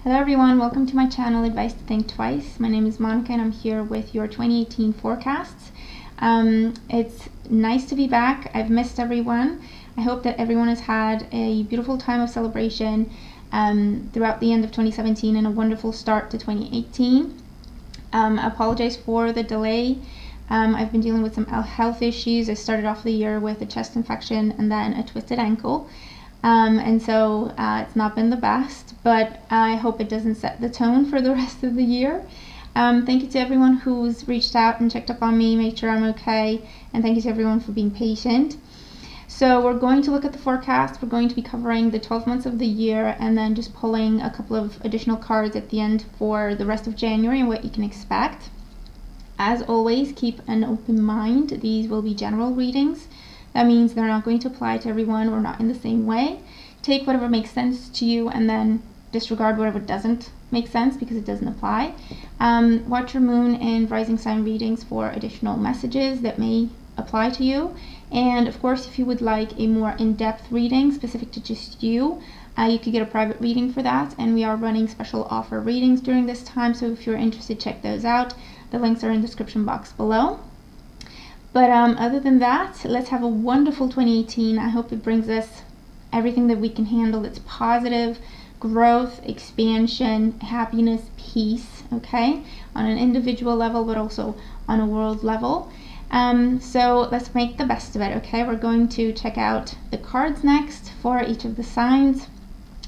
Hello everyone, welcome to my channel Advice to Think Twice. My name is Monica and I'm here with your 2018 forecasts. It's nice to be back. I've missed everyone. I hope that everyone has had a beautiful time of celebration throughout the end of 2017 and a wonderful start to 2018. I apologize for the delay. I've been dealing with some health issues. I started off the year with a chest infection and then a twisted ankle. And so it's not been the best, but I hope it doesn't set the tone for the rest of the year. Thank you to everyone who's reached out and checked up on me, made sure I'm okay, and thank you to everyone for being patient. So we're going to look at the forecast. We're going to be covering the 12 months of the year and then just pulling a couple of additional cards at the end for the rest of January and what you can expect. As always, keep an open mind. These will be general readings. That means they're not going to apply to everyone or not in the same way. Take whatever makes sense to you and then disregard whatever doesn't make sense because it doesn't apply. Watch your moon and rising sign readings for additional messages that may apply to you. And of course, if you would like a more in-depth reading specific to just you, you could get a private reading for that. And we are running special offer readings during this time. So if you're interested, check those out. The links are in the description box below. But other than that, let's have a wonderful 2018. I hope it brings us everything that we can handle. It's positive, growth, expansion, happiness, peace, okay? On an individual level, but also on a world level. So let's make the best of it, okay? We're going to check out the cards next for each of the signs.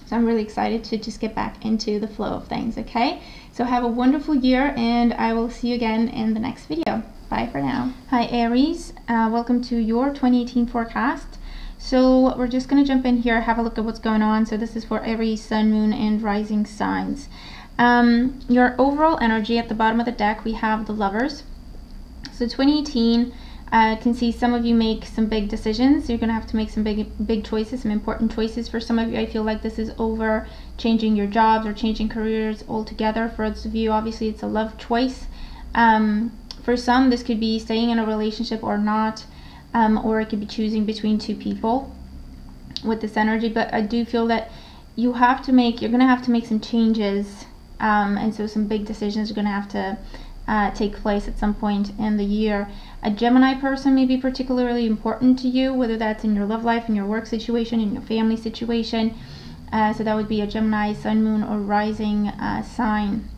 So I'm really excited to just get back into the flow of things, okay? So have a wonderful year and I will see you again in the next video. Bye for now. Hi Aries, welcome to your 2018 forecast. So we're just going to jump in here, have a look at what's going on. So this is for Aries, Sun, Moon, and Rising signs. Your overall energy at the bottom of the deck, we have the Lovers. So 2018, I can see some of you make some big decisions. You're going to have to make some big choices, some important choices. For some of you, I feel like this is over changing your jobs or changing careers altogether. For others of you, obviously it's a love choice. For some, this could be staying in a relationship or not, or it could be choosing between two people with this energy. But I do feel that you're going to have to make some changes, and so some big decisions are going to have to take place at some point in the year. A Gemini person may be particularly important to you, whether that's in your love life, in your work situation, in your family situation. So that would be a Gemini, Sun, Moon, or Rising sign.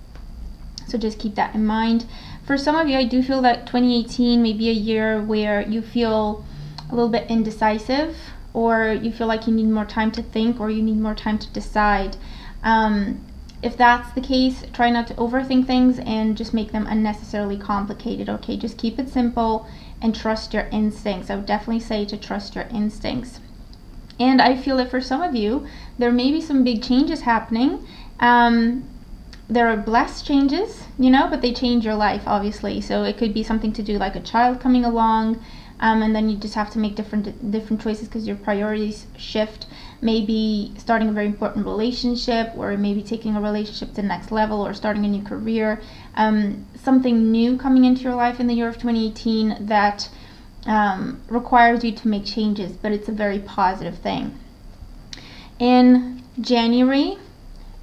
So just keep that in mind. For some of you, I do feel that 2018 may be a year where you feel a little bit indecisive, or you feel like you need more time to think, or you need more time to decide. If that's the case, try not to overthink things and just make them unnecessarily complicated, okay? Just keep it simple and trust your instincts. I would definitely say to trust your instincts. And I feel that for some of you, there may be some big changes happening. There are blessed changes, but they change your life, obviously. So it could be something to do like a child coming along, and then you just have to make different choices because your priorities shift. Maybe starting a very important relationship, or maybe taking a relationship to the next level, or starting a new career. Something new coming into your life in the year of 2018 that requires you to make changes, but it's a very positive thing. In January,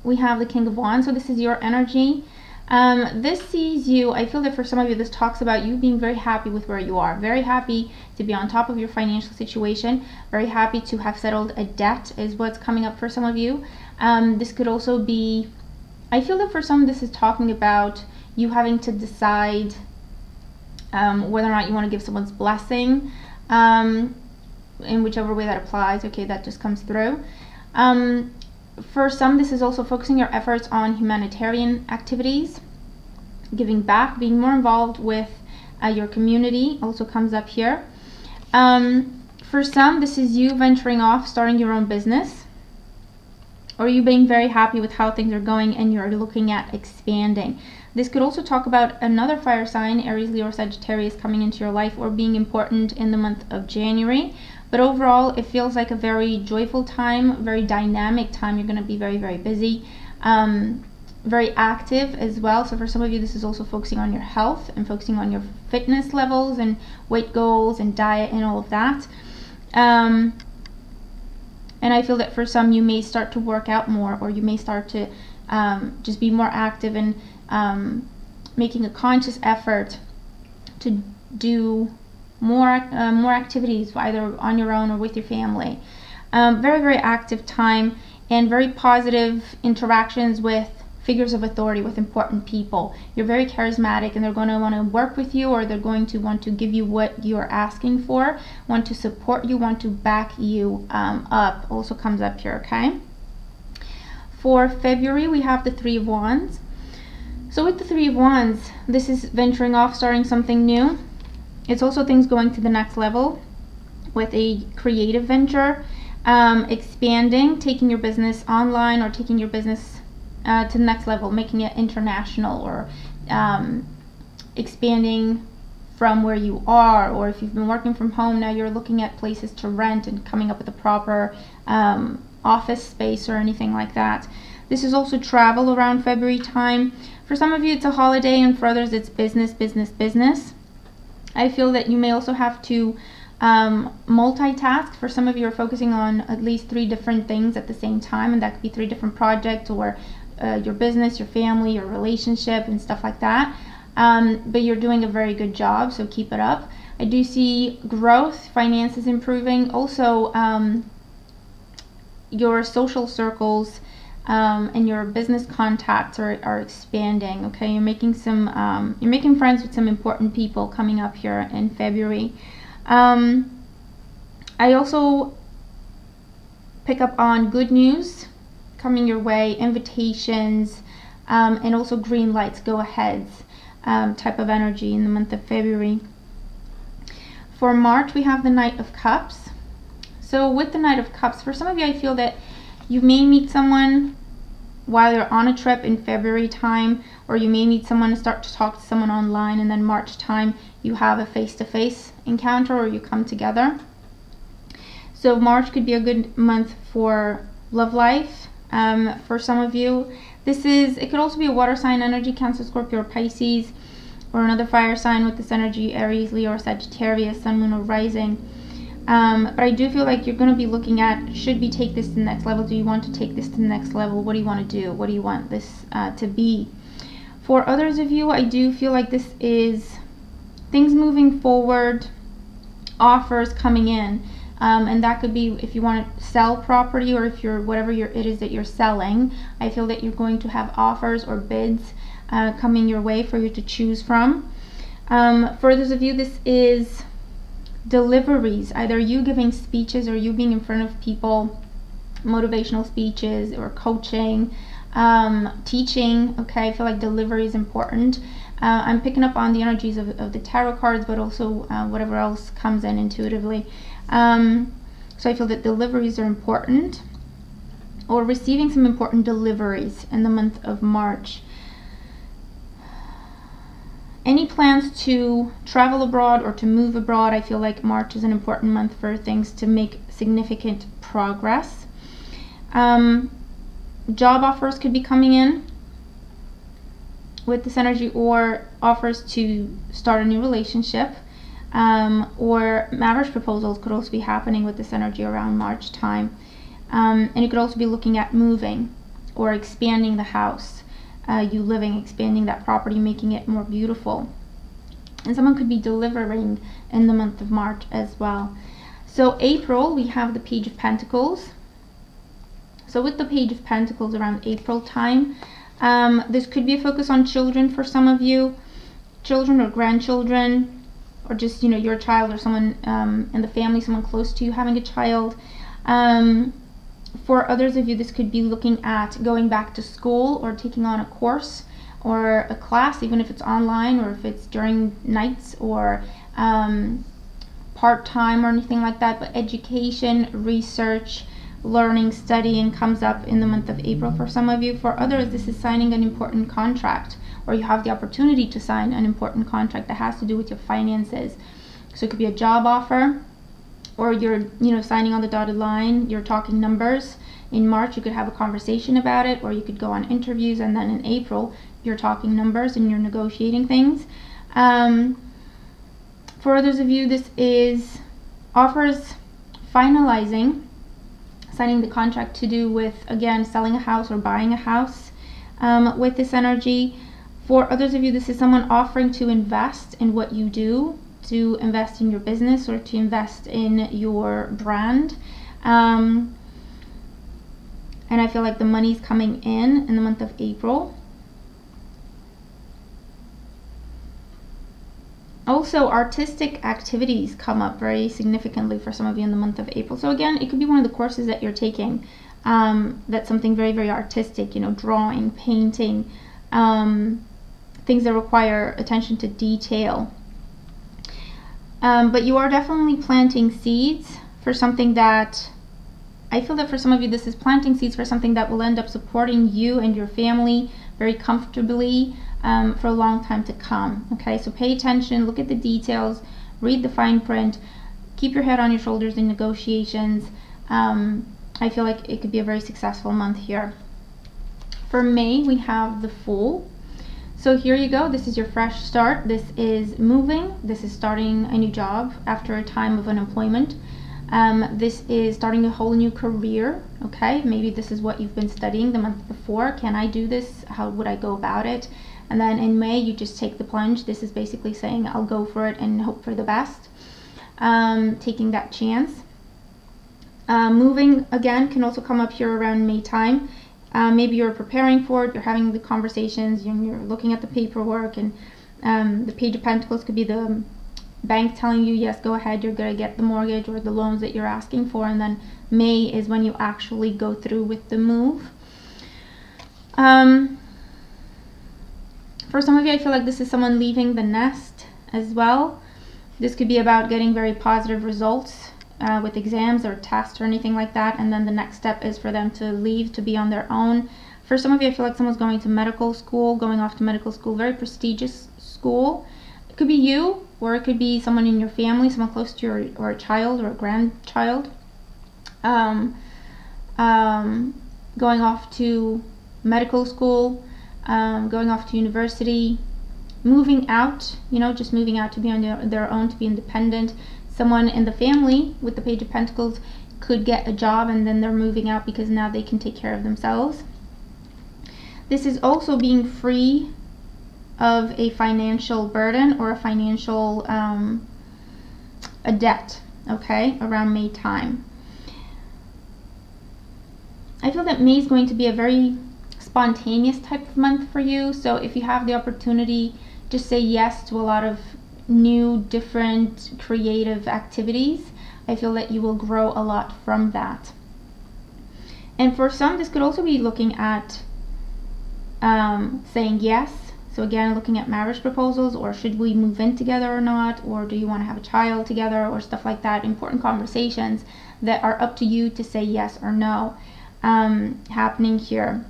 we have the King of Wands, so this is your energy. This sees you, I feel that for some of you, this talks about you being very happy with where you are, very happy to be on top of your financial situation, very happy to have settled a debt is what's coming up for some of you. This could also be, I feel that for some, this is talking about you having to decide whether or not you want to give someone's blessing, in whichever way that applies, okay, that just comes through. For some, this is also focusing your efforts on humanitarian activities, giving back, being more involved with your community also comes up here. For some, this is you venturing off, starting your own business, or you being very happy with how things are going and you're looking at expanding. This could also talk about another fire sign, Aries, Leo, or Sagittarius, coming into your life or being important in the month of January. But overall, it feels like a very joyful time, very dynamic time. You're going to be very, very busy, very active as well. So for some of you, this is also focusing on your health and focusing on your fitness levels and weight goals and diet and all of that. And I feel that for some, you may start to work out more, or you may start to just be more active and making a conscious effort to do more activities, either on your own or with your family. Very, very active time, and very positive interactions with figures of authority, with important people. You're very charismatic, and they're going to want to work with you, or they're going to want to give you what you're asking for, want to support you, want to back you up. Also comes up here, okay? For February, we have the Three of Wands. So with the Three of Wands, this is venturing off, starting something new. It's also things going to the next level with a creative venture, expanding, taking your business online, or taking your business to the next level, making it international, or expanding from where you are. Or if you've been working from home, now you're looking at places to rent and coming up with a proper office space or anything like that. This is also travel around February time. For some of you it's a holiday, and for others it's business, business, business. I feel that you may also have to multitask. For some of you are focusing on at least 3 different things at the same time, and that could be 3 different projects, or your business, your family, your relationship, and stuff like that. But you're doing a very good job, so keep it up. I do see growth, finances improving. Also, your social circles and your business contacts are expanding. Okay, you're making friends with some important people coming up here in February. I also pick up on good news coming your way, invitations, and also green lights, go aheads type of energy in the month of February. For March, we have the Knight of Cups. So with the Knight of Cups, for some of you, I feel that you may meet someone while you're on a trip in February time, or you may meet someone and start to talk to someone online, and then March time you have a face-to-face encounter, or you come together. So March could be a good month for love life. For some of you, it could also be a water sign energy, Cancer, Scorpio, or Pisces, or another fire sign with this energy, Aries, Leo, or Sagittarius, Sun, Moon, or Rising. But I do feel like you're going to be looking at, should we take this to the next level? Do you want to take this to the next level? What do you want to do? What do you want this to be? For others of you, I do feel like this is things moving forward, offers coming in. And that could be if you want to sell property, or if you're whatever it is that you're selling. I feel that you're going to have offers or bids coming your way for you to choose from. For those of you, this is deliveries, either you giving speeches or you being in front of people, motivational speeches or coaching, teaching. Okay, I feel like delivery is important. I'm picking up on the energies of the tarot cards, but also whatever else comes in intuitively. So I feel that deliveries are important, or receiving some important deliveries in the month of March. Any plans to travel abroad or to move abroad, I feel like March is an important month for things to make significant progress. Job offers could be coming in with this energy, or offers to start a new relationship, or marriage proposals could also be happening with this energy around March time. And you could also be looking at moving or expanding the house you living, expanding that property, making it more beautiful. And someone could be delivering in the month of March as well. So April, we have the Page of Pentacles. So with the Page of Pentacles around April time, this could be a focus on children for some of you, children or grandchildren, or just, you know, your child or someone in the family, someone close to you having a child. For others of you, this could be looking at going back to school, or taking on a course or a class, even if it's online, or if it's during nights, or part-time or anything like that. But education, research, learning, studying comes up in the month of April for some of you. For others, this is signing an important contract, or you have the opportunity to sign an important contract that has to do with your finances. So it could be a job offer, or you're, you know, signing on the dotted line, you're talking numbers. In March, you could have a conversation about it, or you could go on interviews, and then in April, you're talking numbers and you're negotiating things. For others of you, this is offers finalizing, signing the contract to do with, again, selling a house or buying a house. with this energy. For others of you, this is someone offering to invest in what you do, to invest in your business, or to invest in your brand. And I feel like the money's coming in the month of April. Also, artistic activities come up very significantly for some of you in the month of April. So again, it could be one of the courses that you're taking. That's something very, very artistic, you know, drawing, painting, things that require attention to detail. But you are definitely planting seeds for something that, I feel that for some of you, this is planting seeds for something that will end up supporting you and your family very comfortably for a long time to come. Okay, so pay attention, look at the details, read the fine print, keep your head on your shoulders in negotiations. I feel like it could be a very successful month here. For May, we have the Fool. So here you go, this is your fresh start. This is moving, this is starting a new job after a time of unemployment. This is starting a whole new career. Okay, maybe this is what you've been studying the month before. Can I do this? How would I go about it? And then in May, you just take the plunge. This is basically saying I'll go for it and hope for the best. Taking that chance. Moving, again, can also come up here around May time. Maybe you're preparing for it, you're having the conversations, you're looking at the paperwork, and the Page of Pentacles could be the bank telling you, yes, go ahead, you're going to get the mortgage or the loans that you're asking for. And then May is when you actually go through with the move. For some of you, I feel like this is someone leaving the nest as well. This could be about getting very positive results with exams or tests or anything like that, and then the next step is for them to leave, to be on their own. For some of you, I feel like someone's going to medical school, going off to medical school, very prestigious school. It could be you, or it could be someone in your family, someone close to you, or a child or a grandchild. Going off to medical school, going off to university, moving out, you know, just moving out to be on their own, to be independent. Someone in the family with the Page of Pentacles could get a job and then they're moving out because now they can take care of themselves. This is also being free of a financial burden or a financial a debt, okay, around May time. I feel that May is going to be a very spontaneous type of month for you. So if you have the opportunity, just say yes to a lot of new, different, creative activities. I feel that you will grow a lot from that. And for some, this could also be looking at saying yes. So again, looking at marriage proposals, or should we move in together or not, or do you want to have a child together, or stuff like that. Important conversations that are up to you to say yes or no happening here.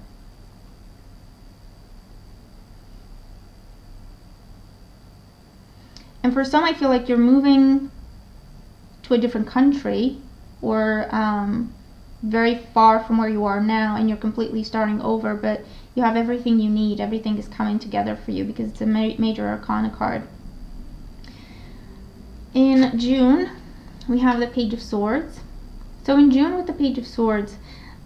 And for some, I feel like you're moving to a different country, or very far from where you are now, and you're completely starting over, but you have everything you need. Everything is coming together for you because it's a major arcana card. In June, we have the Page of Swords. So in June with the Page of Swords,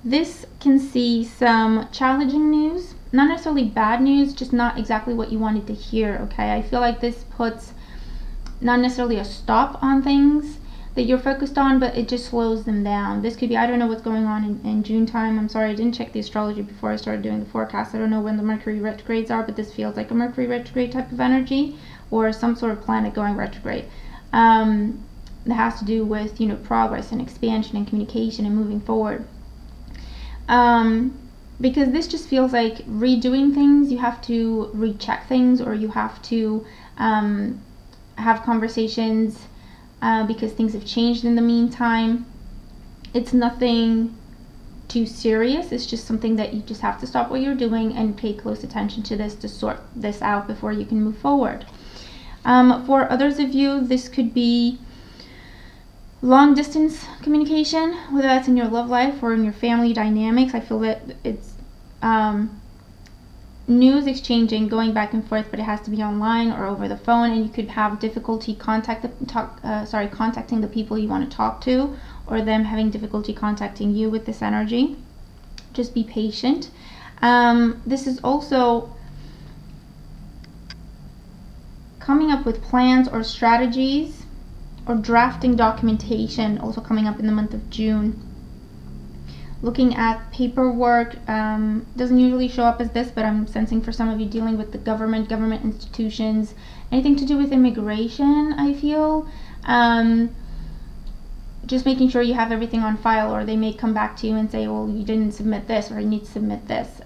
this can see some challenging news, not necessarily bad news, just not exactly what you wanted to hear, okay? I feel like this puts not necessarily a stop on things that you're focused on, but it just slows them down. This could be, I don't know what's going on in June time. I'm sorry, I didn't check the astrology before I started doing the forecast. I don't know when the Mercury retrogrades are, but this feels like a Mercury retrograde type of energy, or some sort of planet going retrograde. That has to do with, you know, progress and expansion and communication and moving forward. Because this just feels like redoing things. You have to recheck things, or you have to have conversations because things have changed in the meantime. It's nothing too serious. It's just something that you just have to stop what you're doing and pay close attention to this to sort this out before you can move forward. For others of you, this could be long distance communication, whether that's in your love life or in your family dynamics. I feel that it's news exchanging, going back and forth, but it has to be online or over the phone, and you could have difficulty contacting the people you want to talk to, or them having difficulty contacting you with this energy. Just be patient. This is also coming up with plans or strategies or drafting documentation, also coming up in the month of June. Looking at paperwork, doesn't usually show up as this, but I'm sensing for some of you dealing with the government institutions, anything to do with immigration, I feel. Just making sure you have everything on file, or they may come back to you and say, well, you didn't submit this, or you need to submit this,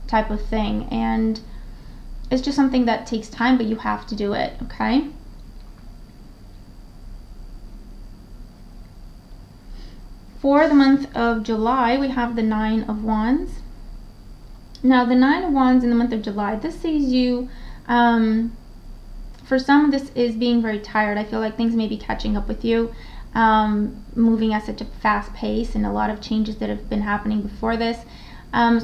type of thing. And it's just something that takes time, but you have to do it, okay? For the month of July, we have the 9 of Wands. Now, the 9 of Wands in the month of July, this sees you, for some, this is being very tired. I feel like things may be catching up with you, moving at such a fast pace, and a lot of changes that have been happening before this.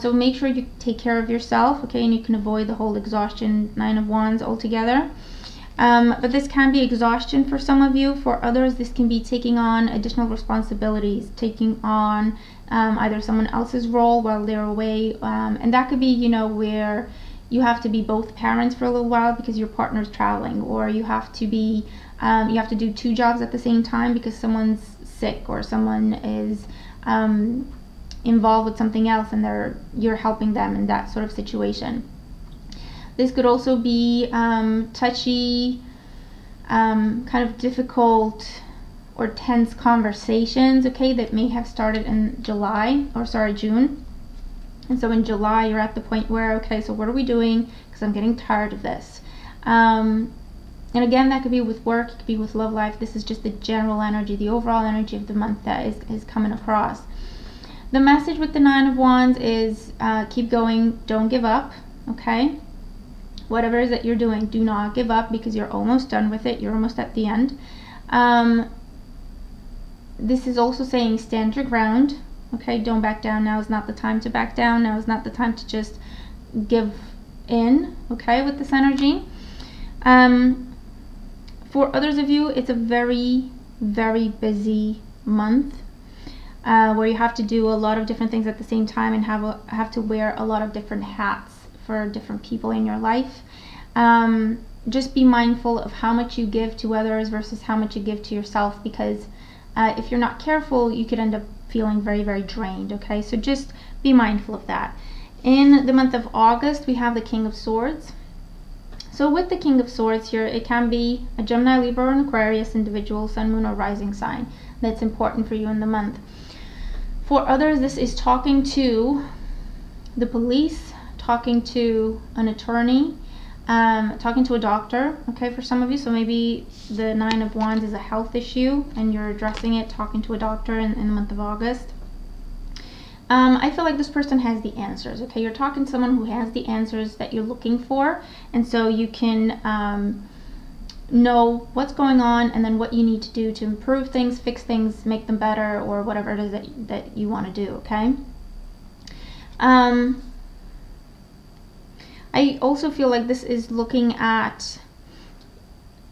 So make sure you take care of yourself, okay, and you can avoid the whole exhaustion 9 of Wands altogether. But this can be exhaustion for some of you. For others, this can be taking on additional responsibilities, taking on either someone else's role while they're away, and that could be, you know, where you have to be both parents for a little while because your partner's traveling, or you have to be you have to do 2 jobs at the same time because someone's sick, or someone is involved with something else and you're helping them in that sort of situation. This could also be touchy, kind of difficult or tense conversations, okay, that may have started in June. And so in July, you're at the point where, okay, so what are we doing? Because I'm getting tired of this. And again, that could be with work, it could be with love life. This is just the general energy, the overall energy of the month that is coming across. The message with the 9 of Wands is keep going, don't give up, okay? Whatever it is that you're doing, do not give up, because you're almost done with it. You're almost at the end. This is also saying stand your ground, okay? Don't back down. Now is not the time to back down. Now is not the time to just give in, okay, with this energy. For others of you, it's a very, very busy month where you have to do a lot of different things at the same time and have to wear a lot of different hats for different people in your life. Just be mindful of how much you give to others versus how much you give to yourself, because if you're not careful, you could end up feeling very, very drained, okay? So just be mindful of that. In the month of August, we have the King of Swords. So with the King of Swords here, it can be a Gemini, Libra, or an Aquarius individual, sun, moon, or rising sign that's important for you in the month. For others, this is talking to the police, talking to an attorney, talking to a doctor, okay, for some of you. So maybe the 9 of Wands is a health issue and you're addressing it, talking to a doctor in the month of August. I feel like this person has the answers, okay? You're talking to someone who has the answers that you're looking for, and so you can know what's going on and then what you need to do to improve things, fix things, make them better, or whatever it is that you want to do, okay? I also feel like this is looking at,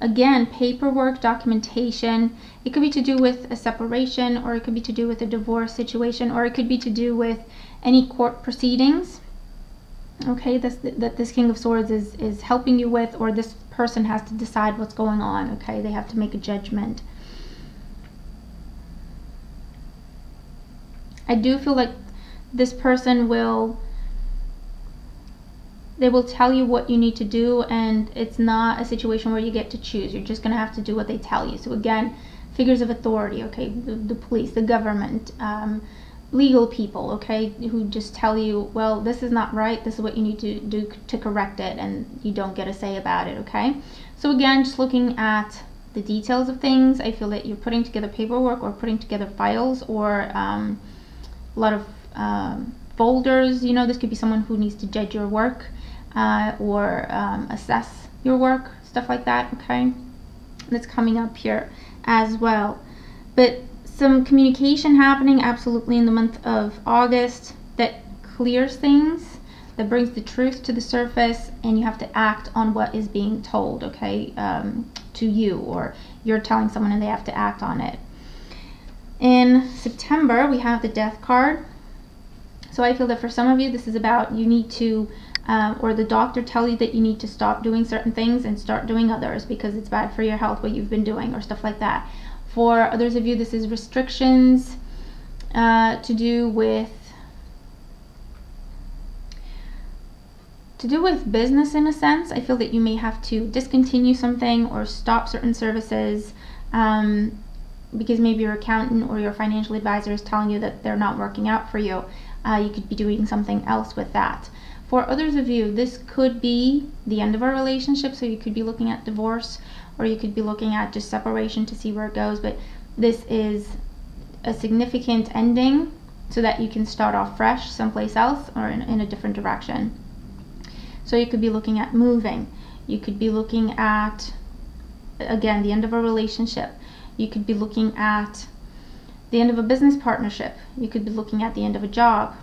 again, paperwork, documentation. It could be to do with a separation, or it could be to do with a divorce situation, or it could be to do with any court proceedings, okay, that this King of Swords is helping you with, or this person has to decide what's going on, okay? They have to make a judgment. I do feel like this person will tell you what you need to do, and it's not a situation where you get to choose. You're just going to have to do what they tell you. So again, figures of authority, okay, the police, the government, legal people, okay, who just tell you, well, this is not right, this is what you need to do to correct it, and you don't get a say about it, okay? So again, just looking at the details of things, I feel that you're putting together paperwork or putting together files, or a lot of folders. You know, this could be someone who needs to judge your work or assess your work, stuff like that, okay? That's coming up here as well. But some communication happening absolutely in the month of August that clears things, that brings the truth to the surface, and you have to act on what is being told, okay, to you, or you're telling someone and they have to act on it. In September, we have the Death card. So I feel that for some of you, this is about you need to, or the doctor tell you that you need to stop doing certain things and start doing others because it's bad for your health, what you've been doing or stuff like that. For others of you, this is restrictions to do with business in a sense. I feel that you may have to discontinue something or stop certain services because maybe your accountant or your financial advisor is telling you that they're not working out for you. You could be doing something else with that. For others of you, this could be the end of a relationship, so you could be looking at divorce, or you could be looking at just separation to see where it goes, but this is a significant ending so that you can start off fresh someplace else or in a different direction. So you could be looking at moving. You could be looking at, again, the end of a relationship. You could be looking at the end of a business partnership. You could be looking at the end of a job.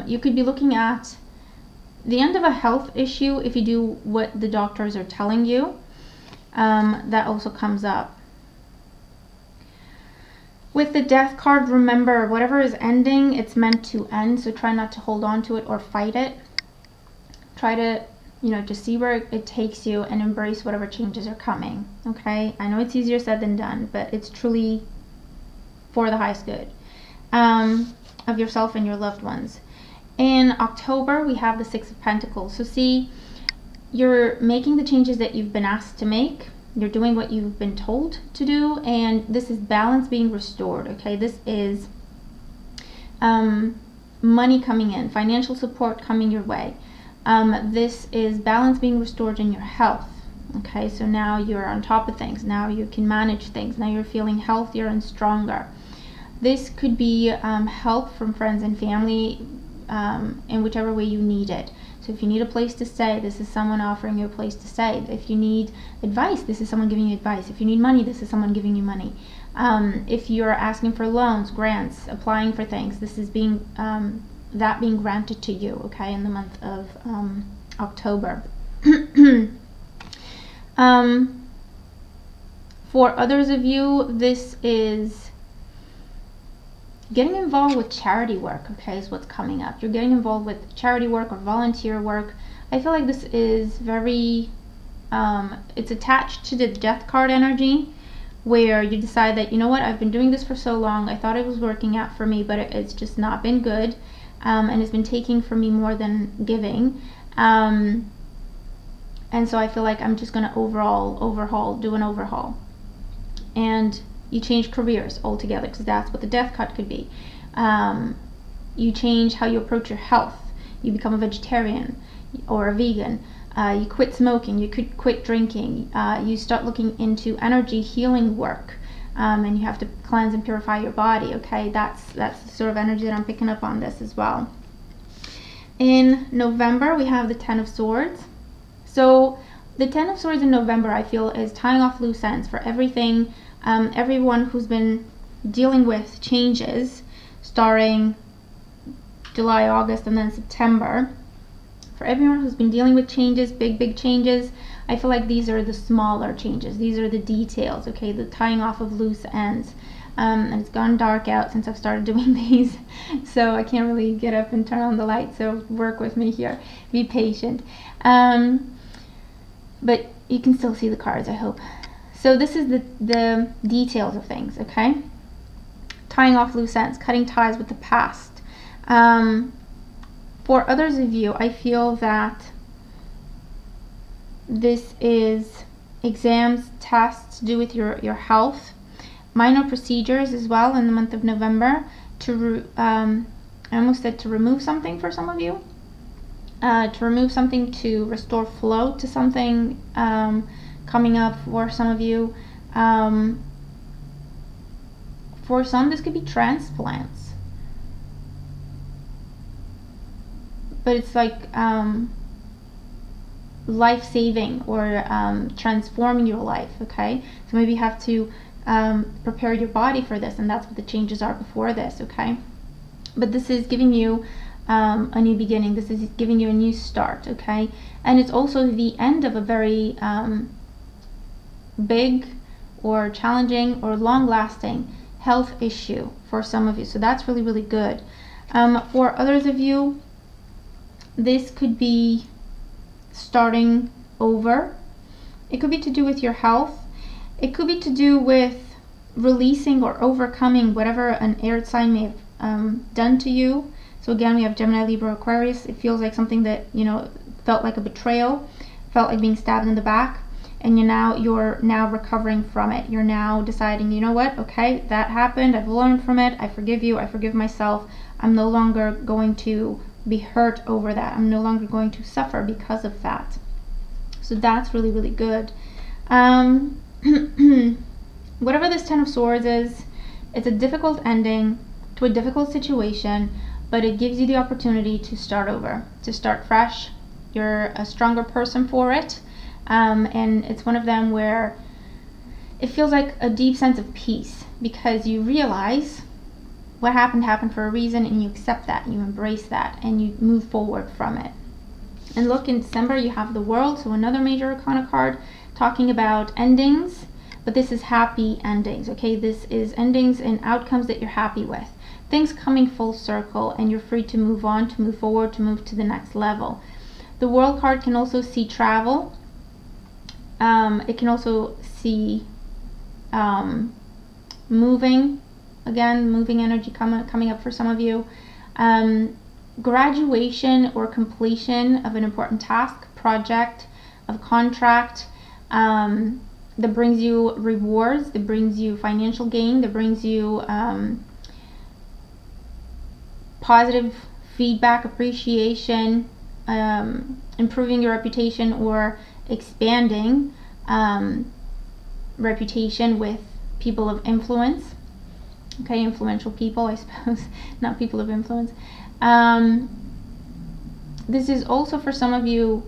You could be looking at the end of a health issue if you do what the doctors are telling you. That also comes up. With the death card, remember, whatever is ending, it's meant to end, so try not to hold on to it or fight it. Try to, just see where it takes you and embrace whatever changes are coming, okay? I know it's easier said than done, but it's truly for the highest good of yourself and your loved ones. In October, we have the Six of Pentacles. So see, you're making the changes that you've been asked to make. You're doing what you've been told to do, and this is balance being restored, okay? This is money coming in, financial support coming your way. This is balance being restored in your health, okay? So now you're on top of things. Now you can manage things. Now you're feeling healthier and stronger. This could be help from friends and family in whichever way you need it. So if you need a place to stay, this is someone offering you a place to stay. If you need advice, this is someone giving you advice. If you need money, this is someone giving you money. If you're asking for loans, grants, applying for things, this is being that being granted to you, okay, in the month of October. For others of you, this is getting involved with charity work, okay, is what's coming up. You're getting involved with charity work or volunteer work. I feel like this is very, it's attached to the death card energy, where you decide that, you know what, I've been doing this for so long, I thought it was working out for me, but it's just not been good, and it's been taking from me more than giving. And so I feel like I'm just going to do an overhaul. And you change careers altogether, because that's what the death card could be. You change how you approach your health. You become a vegetarian or a vegan. You quit smoking. You could quit drinking. You start looking into energy healing work, and you have to cleanse and purify your body. Okay, that's the sort of energy that I'm picking up on this as well. In November, we have the Ten of Swords. So the Ten of Swords in November, I feel, is tying off loose ends for everything. Everyone who's been dealing with changes starting July, August, and then September. For everyone who's been dealing with changes, big changes, I feel like these are the smaller changes. These are the details, okay, the tying off of loose ends. And it's gone dark out since I've started doing these, so I can't really get up and turn on the light, so work with me here. Be patient. But you can still see the cards, I hope. So this is the details of things, okay? Tying off loose ends, cutting ties with the past. For others of you, I feel that this is exams, tests to do with your health, minor procedures as well in the month of November to, I almost said to remove something for some of you. To remove something, to restore flow to something coming up for some of you. For some, this could be transplants. But it's like life-saving or transforming your life, okay? So maybe you have to prepare your body for this, and that's what the changes are before this, okay? But this is giving you a new beginning. This is giving you a new start, okay? And it's also the end of a very big or challenging or long-lasting health issue for some of you. So that's really, really good. For others of you, this could be starting over. It could be to do with your health. It could be to do with releasing or overcoming whatever an air sign may have done to you. So again, we have Gemini, Libra, Aquarius. It feels like something that, you know, felt like a betrayal, felt like being stabbed in the back, and you're now recovering from it. You're now deciding, you know what, okay, that happened, I've learned from it, I forgive you, I forgive myself. I'm no longer going to be hurt over that. I'm no longer going to suffer because of that. So that's really, really good. Whatever this Ten of Swords is, it's a difficult ending to a difficult situation, but it gives you the opportunity to start over, to start fresh. You're a stronger person for it. And it's one of them where it feels like a deep sense of peace, because you realize what happened for a reason, and you accept that, you embrace that, and you move forward from it. And look, in December you have the World, so another major arcana card talking about endings, but this is happy endings, okay? This is endings and outcomes that you're happy with. Things coming full circle, and you're free to move on, to move forward, to move to the next level. The World card can also see travel. It can also see moving, again, moving energy coming up for some of you. Graduation or completion of an important task, project, of contract, that brings you rewards, that brings you financial gain, that brings you positive feedback, appreciation, improving your reputation, or expanding reputation with people of influence. Okay, influential people, I suppose, not people of influence. This is also for some of you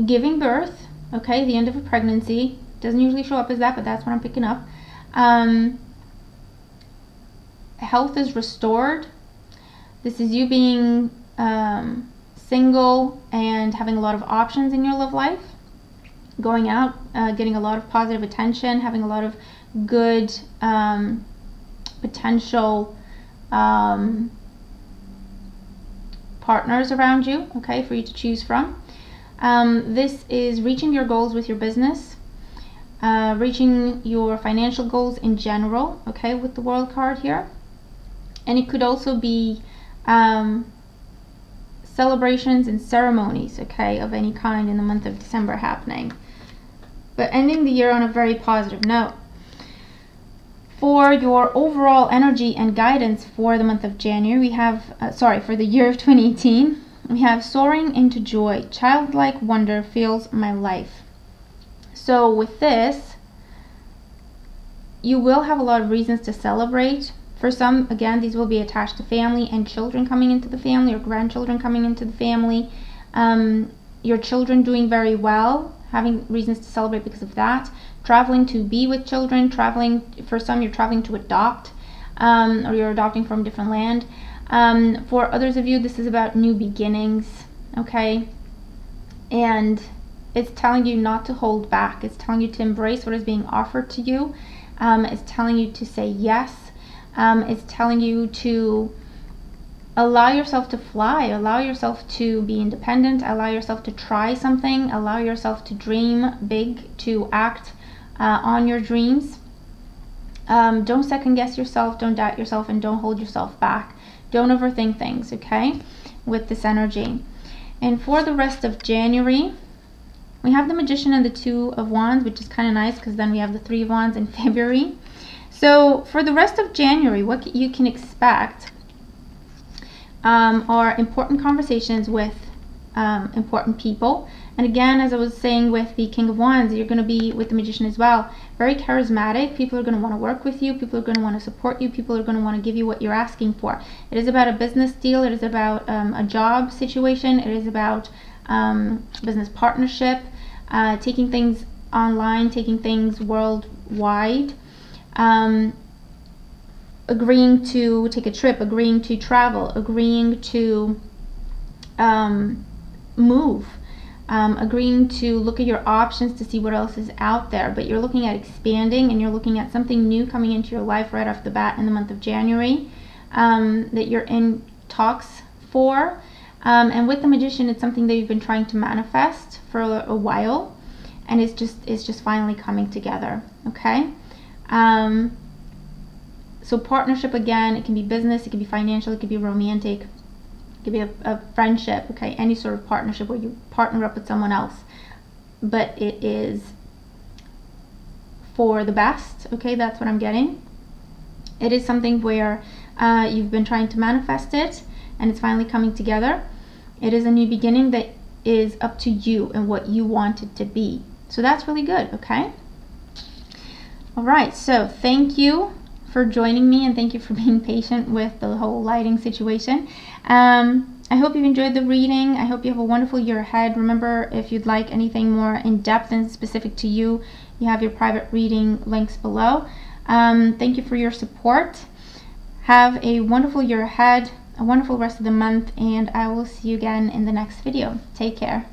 giving birth, okay, the end of a pregnancy. Doesn't usually show up as that, but that's what I'm picking up. Health is restored. This is you being single and having a lot of options in your love life, going out, getting a lot of positive attention, having a lot of good potential partners around you, okay, for you to choose from. This is reaching your goals with your business, reaching your financial goals in general, okay, with the World card here. And it could also be celebrations and ceremonies, okay, of any kind in the month of December happening. But ending the year on a very positive note. For your overall energy and guidance for the month of January, we have, for the year of 2018, we have soaring into joy. Childlike wonder fills my life. So with this, you will have a lot of reasons to celebrate. For some, again, these will be attached to family and children coming into the family, or grandchildren coming into the family. Your children doing very well, having reasons to celebrate because of that. Traveling to be with children, traveling, for some you're traveling to adopt, or you're adopting from a different land. For others of you, this is about new beginnings, okay? And it's telling you not to hold back. It's telling you to embrace what is being offered to you. It's telling you to say yes. It's telling you to allow yourself to fly, allow yourself to be independent, allow yourself to try something, allow yourself to dream big, to act on your dreams. Don't second guess yourself, don't doubt yourself, and don't hold yourself back. Don't overthink things, okay, with this energy. And for the rest of January, we have the Magician and the Two of Wands, which is kind of nice because then we have the Three of Wands in February. So for the rest of January, what you can expect are important conversations with important people. And again, as I was saying with the King of Wands, you're going to be with the Magician as well. Very charismatic. People are going to want to work with you. People are going to want to support you. People are going to want to give you what you're asking for. It is about a business deal. It is about a job situation. It is about business partnership, taking things online, taking things worldwide. Agreeing to take a trip, agreeing to travel, agreeing to move, agreeing to look at your options to see what else is out there. But you're looking at expanding, and you're looking at something new coming into your life right off the bat in the month of January. that you're in talks for. And with the Magician, it's something that you've been trying to manifest for a while, and it's just finally coming together. Okay. So partnership, again, it can be business, it can be financial, it can be romantic, it can be a friendship. Okay, any sort of partnership where you partner up with someone else, but it is for the best. Okay, that's what I'm getting. It is something where you've been trying to manifest it, and it's finally coming together. It is a new beginning that is up to you and what you want it to be. So that's really good. Okay. All right. So thank you for joining me, and thank you for being patient with the whole lighting situation. I hope you enjoyed the reading. I hope you have a wonderful year ahead. Remember, if you'd like anything more in depth and specific to you, you have your private reading links below. Thank you for your support. Have a wonderful year ahead, a wonderful rest of the month, and I will see you again in the next video. Take care.